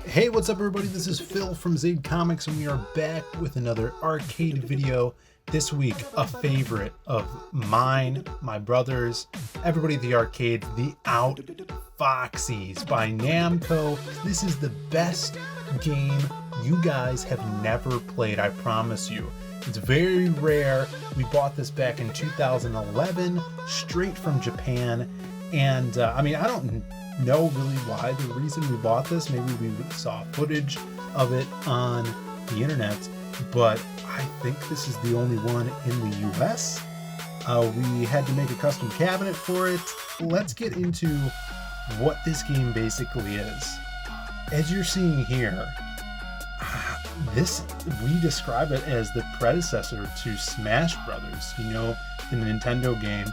Hey, what's up everybody? This is Phil from Zade Comics and we are back with another arcade video. This week, a favorite of mine, my brothers, everybody at the arcade, the Outfoxies by Namco. This is the best game you guys have never played, I promise you. It's very rare. We bought this back in 2011, straight from Japan. And I don't know really why the reason we bought this. Maybe we saw footage of it on the internet, but I think this is the only one in the US. We had to make a custom cabinet for it. Let's get into what this game basically is. As you're seeing here, we describe it as the predecessor to Smash Brothers, the Nintendo game.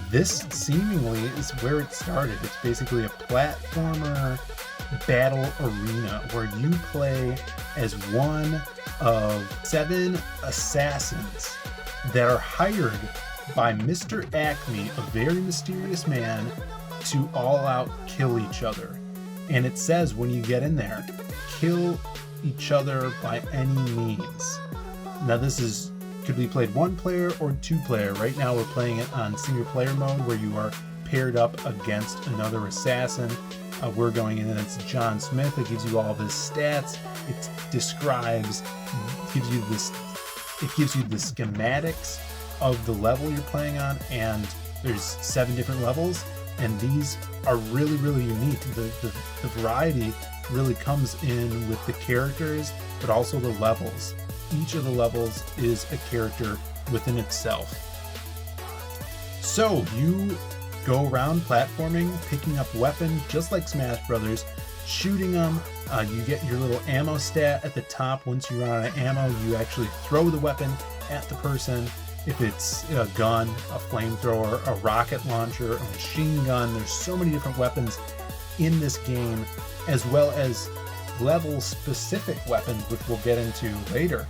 This seemingly is where it started. It's basically a platformer battle arena where you play as one of 7 assassins that are hired by Mr. Acme, a very mysterious man, to all out kill each other. And it says when you get in there, kill each other by any means. Now this could be played 1 player or 2 player. Right now we're playing it on single player mode where you are paired up against another assassin. We're going in and it's John Smith. It gives you all of his stats. It gives you the schematics of the level you're playing on, and there's 7 different levels, and these are really, really unique. The variety really comes in with the characters, but also the levels. Each of the levels is a character within itself. So you go around platforming, picking up weapons, just like Smash Brothers, shooting them. You get your little ammo stat at the top. Once you run out of ammo, you actually throw the weapon at the person. If it's a gun, a flamethrower, a rocket launcher, a machine gun, there's so many different weapons in this game, as well as level-specific weapons, which we'll get into later.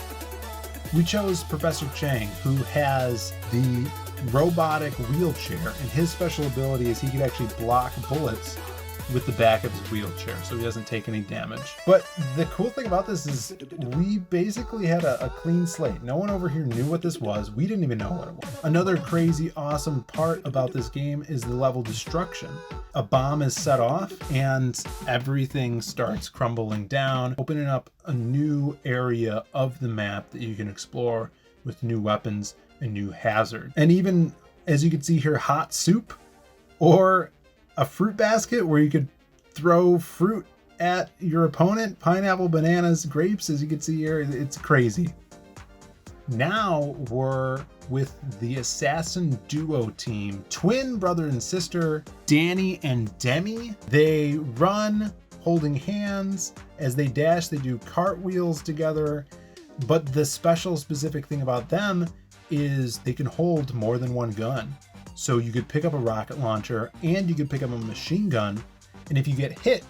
We chose Professor Chang, who has the robotic wheelchair, and his special ability is he can actually block bullets with the back of his wheelchair, so he doesn't take any damage. But the cool thing about this is we basically had a clean slate. No one over here knew what this was. We didn't even know what it was. Another crazy awesome part about this game is the level destruction. A bomb is set off and everything starts crumbling down, opening up a new area of the map that you can explore with new weapons and new hazards. And even, as you can see here, hot soup or a fruit basket where you could throw fruit at your opponent. Pineapple, bananas, grapes, as you can see here. It's crazy. Now we're with the assassin duo team, twin brother and sister, Danny and Demi. They run holding hands. As they dash, they do cartwheels together. But the specific thing about them is they can hold more than one gun. So you could pick up a rocket launcher and you could pick up a machine gun. And if you get hit,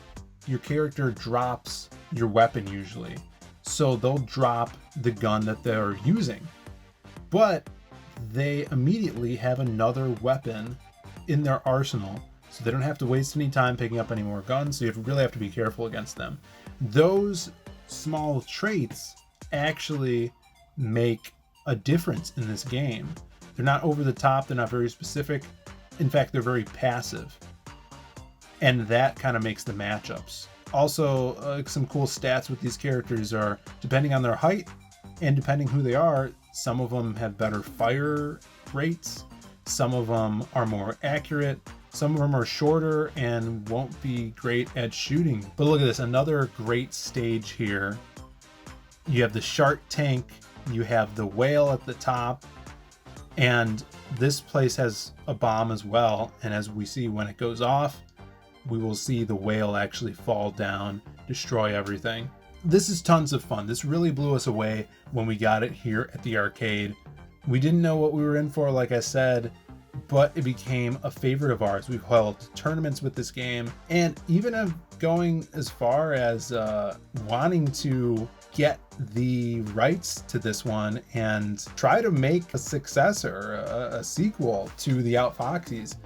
your character drops your weapon usually. So they'll drop the gun that they're using. But they immediately have another weapon in their arsenal. So they don't have to waste any time picking up any more guns. So you really have to be careful against them. Those small traits actually make a difference in this game. They're not over the top, they're not very specific. In fact, they're very passive. And that kind of makes the matchups. Also, some cool stats with these characters are, depending on their height and depending who they are, some of them have better fire rates, some of them are more accurate, some of them are shorter and won't be great at shooting. But look at this, another great stage here. You have the shark tank, you have the whale at the top, and this place has a bomb as well. And as we see, when it goes off, we will see the whale actually fall down, destroy everything. This is tons of fun. This really blew us away when we got it here at the arcade. We didn't know what we were in for, like I said, but it became a favorite of ours. We've held tournaments with this game, and even going as far as wanting to get the rights to this one and try to make a successor, a sequel to the Outfoxies.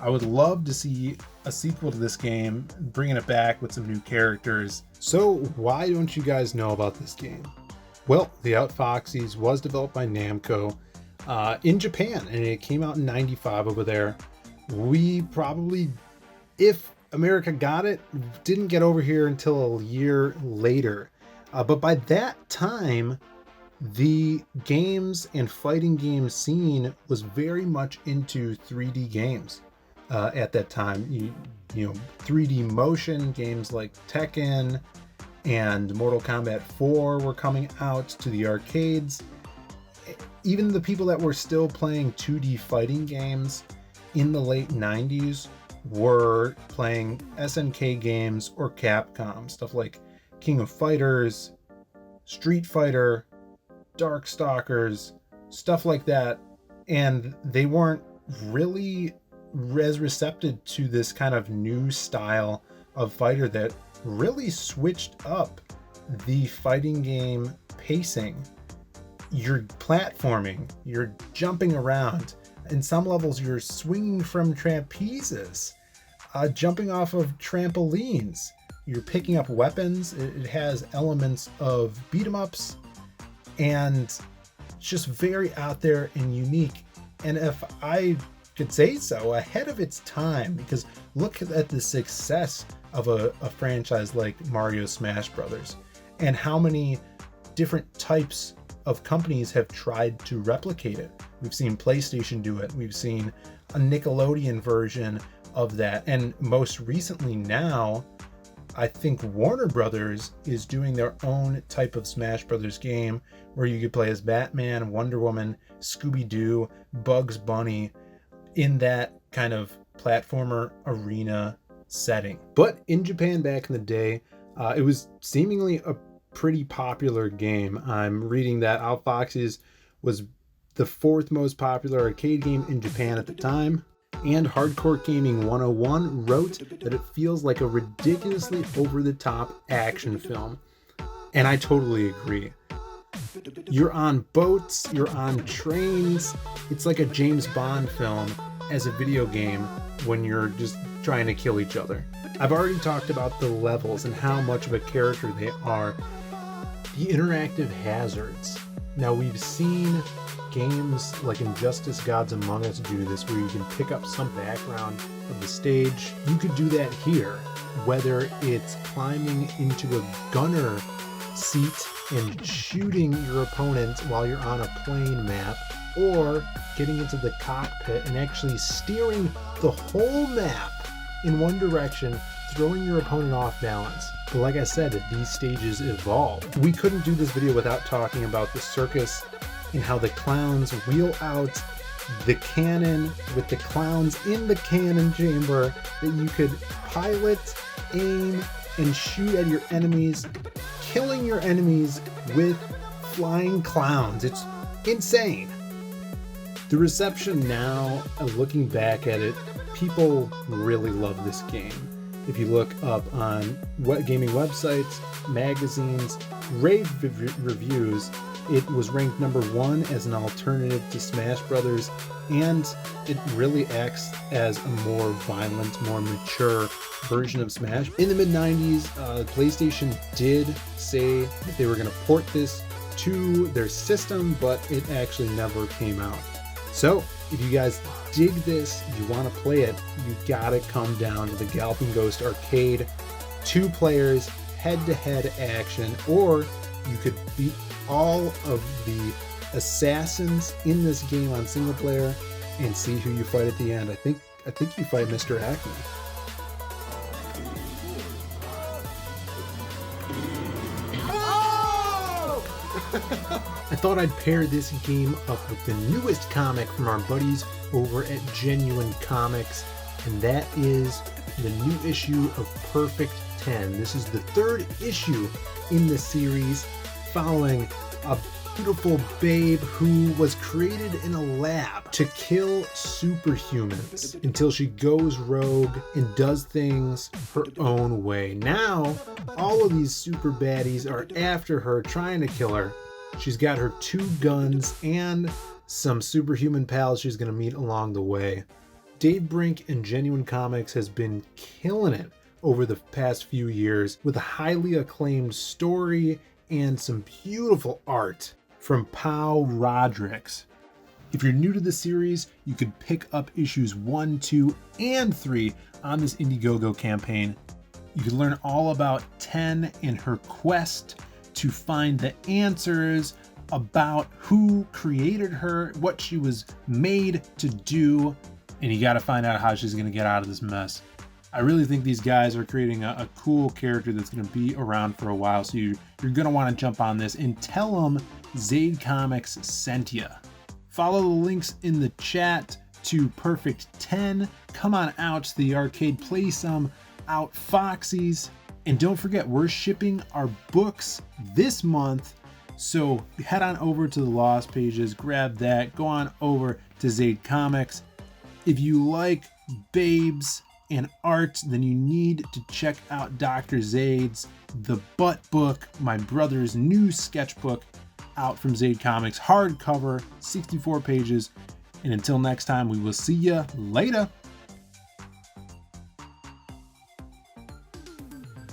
I would love to see a sequel to this game, bringing it back with some new characters. So why don't you guys know about this game? Well, the Outfoxies was developed by Namco in Japan, and it came out in '95 over there. We probably, if America got it, didn't get over here until a year later. But by that time, the games and fighting game scene was very much into 3D games. At that time, you know, 3D motion games like Tekken and Mortal Kombat 4 were coming out to the arcades. Even the people that were still playing 2D fighting games in the late 90s were playing SNK games or Capcom, stuff like King of Fighters, Street Fighter, Darkstalkers, stuff like that. And they weren't really as receptive to this kind of new style of fighter that really switched up the fighting game pacing. You're platforming, you're jumping around. In some levels, you're swinging from trapezes, jumping off of trampolines. You're picking up weapons. It has elements of beat 'em ups, and it's just very out there and unique. And if I could say so, ahead of its time, because look at the success of a franchise like Mario Smash Brothers, and how many different types of companies have tried to replicate it. We've seen PlayStation do it. We've seen a Nickelodeon version of that. And most recently now, I think Warner Brothers is doing their own type of Smash Brothers game where you could play as Batman, Wonder Woman, Scooby-Doo, Bugs Bunny in that kind of platformer arena setting. But in Japan back in the day, it was seemingly a pretty popular game. I'm reading that Outfoxies was the 4th most popular arcade game in Japan at the time. And Hardcore Gaming 101 wrote that it feels like a ridiculously over-the-top action film. And I totally agree. You're on boats, you're on trains. It's like a James Bond film as a video game when you're just trying to kill each other. I've already talked about the levels and how much of a character they are. The interactive hazards. Now, we've seen games like Injustice Gods Among Us do this, where you can pick up some background of the stage. You could do that here, whether it's climbing into a gunner seat and shooting your opponent while you're on a plane map, or getting into the cockpit and actually steering the whole map in one direction, throwing your opponent off balance. But like I said, these stages evolve. We couldn't do this video without talking about the circus and how the clowns wheel out the cannon with the clowns in the cannon chamber that you could pilot, aim, and shoot at your enemies, killing your enemies with flying clowns. It's insane. The reception now, looking back at it, people really love this game. If you look up on gaming websites, magazines, rave reviews, it was ranked number 1 as an alternative to Smash Brothers, and it really acts as a more violent, more mature version of Smash. In the mid-90s, PlayStation did say that they were going to port this to their system, but it actually never came out. So, if you guys dig this, if you want to play it, you gotta come down to the Galloping Ghost Arcade. 2 players, head-to-head action, or you could beat all of the assassins in this game on single player and see who you fight at the end. I think you fight Mr. Acme. I thought I'd pair this game up with the newest comic from our buddies over at Genuine Comics, and that is the new issue of Perfect 10. This is the 3rd issue in the series, following a beautiful babe who was created in a lab to kill superhumans until she goes rogue and does things her own way. Now, all of these super baddies are after her, trying to kill her. She's got her 2 guns and some superhuman pals she's going to meet along the way. Dave Brink and Genuine Comics has been killing it over the past few years with a highly acclaimed story and some beautiful art from Pau Rodricks. If you're new to the series, you could pick up issues 1, 2, and 3 on this Indiegogo campaign. You can learn all about Ten and her quest to find the answers about who created her, what she was made to do, and you got to find out how she's going to get out of this mess. I really think these guys are creating a cool character that's going to be around for a while, so you're going to want to jump on this and tell them Zaid Comics sent you. Follow the links in the chat to Perfect 10. Come on out to the arcade, play some Outfoxies. And don't forget, we're shipping our books this month. So head on over to the Lost Pages, grab that, go on over to Zaid Comics. If you like babes and art, then you need to check out Dr. Zaid's The Butt Book, my brother's new sketchbook, out from Zaid Comics, hardcover, 64 pages. And until next time, we will see you later.